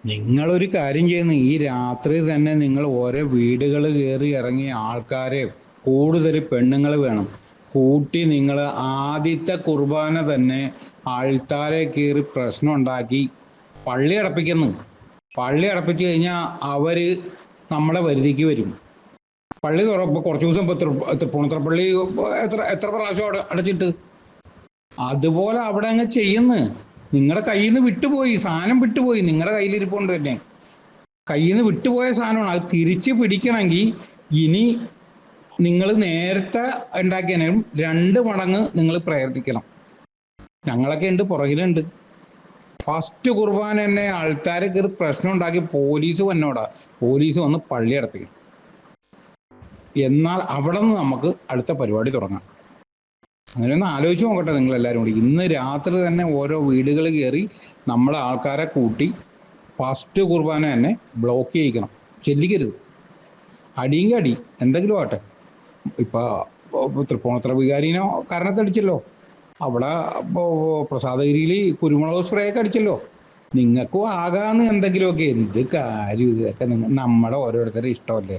നിങ്ങളൊരു കാര്യം ചെയ്യുന്നു, ഈ രാത്രി തന്നെ നിങ്ങൾ ഓരോ വീടുകൾ കയറി ഇറങ്ങിയ ആൾക്കാരെ, കൂടുതൽ പെണ്ണുങ്ങൾ വേണം കൂട്ടി. നിങ്ങൾ ആദ്യത്തെ കുർബാന തന്നെ ആൾത്താരെ കയറി പ്രശ്നം ഉണ്ടാക്കി പള്ളി അടപ്പിക്കുന്നു. പള്ളി അടപ്പിച്ചു കഴിഞ്ഞാൽ അവര് നമ്മുടെ വരുതിക്ക് വരും. പള്ളി തുറപ്പ് കുറച്ചു ദിവസം തൃപ്പൂണിത്തുറ പള്ളി എത്ര എത്ര പ്രാവശ്യം അടച്ചിട്ട്. അതുപോലെ അവിടെ അങ്ങ് ചെയ്യുന്നു. നിങ്ങളുടെ കയ്യിൽ നിന്ന് വിട്ടുപോയി, സാധനം വിട്ടുപോയി, നിങ്ങളുടെ കയ്യിലിരിപ്പുണ്ട് തന്നെ. കയ്യിൽ നിന്ന് വിട്ടുപോയ സാധനമാണ്. അത് തിരിച്ച് പിടിക്കണമെങ്കിൽ ഇനി നിങ്ങൾ നേരത്തെ ഉണ്ടാക്കിയതിനും 2 മടങ്ങ് നിങ്ങൾ പ്രയത്നിക്കണം. ഞങ്ങളൊക്കെ ഉണ്ട്, പുറകിലുണ്ട്. ഫസ്റ്റ് കുർബാന തന്നെ ആൾക്കാരെ കയറി പ്രശ്നം ഉണ്ടാക്കി പോലീസ് വന്നോടാ. പോലീസ് വന്ന് പള്ളി അടപ്പിക്കും. എന്നാൽ അവിടെ നിന്ന് നമുക്ക് അടുത്ത പരിപാടി തുടങ്ങാം. അങ്ങനെ ഒന്ന് ആലോചിച്ച് നോക്കട്ടെ നിങ്ങൾ എല്ലാവരും കൂടി. ഇന്ന് രാത്രി തന്നെ ഓരോ വീടുകൾ കയറി നമ്മുടെ ആൾക്കാരെ കൂട്ടി ഫസ്റ്റ് കുർബാന തന്നെ ബ്ലോക്ക് ചെയ്യിക്കണം. ചെല്ലിക്കരുത്. അടിയെങ്കിൽ അടി, എന്തെങ്കിലും ആട്ടെ. ഇപ്പൊ തൃപ്പൂണിത്തുറ വികാരിനോ കാരണത്തടിച്ചല്ലോ, അവിടെ പ്രസാദഗിരിയിൽ കുരുമുളക് സ്പ്രേ ഒക്കെ അടിച്ചല്ലോ. നിങ്ങൾക്കും ആകാന്ന് എന്തെങ്കിലുമൊക്കെ. എന്ത് കാര്യം ഇതൊക്കെ, നമ്മുടെ ഓരോരുത്തരുടെ ഇഷ്ടമല്ലേ.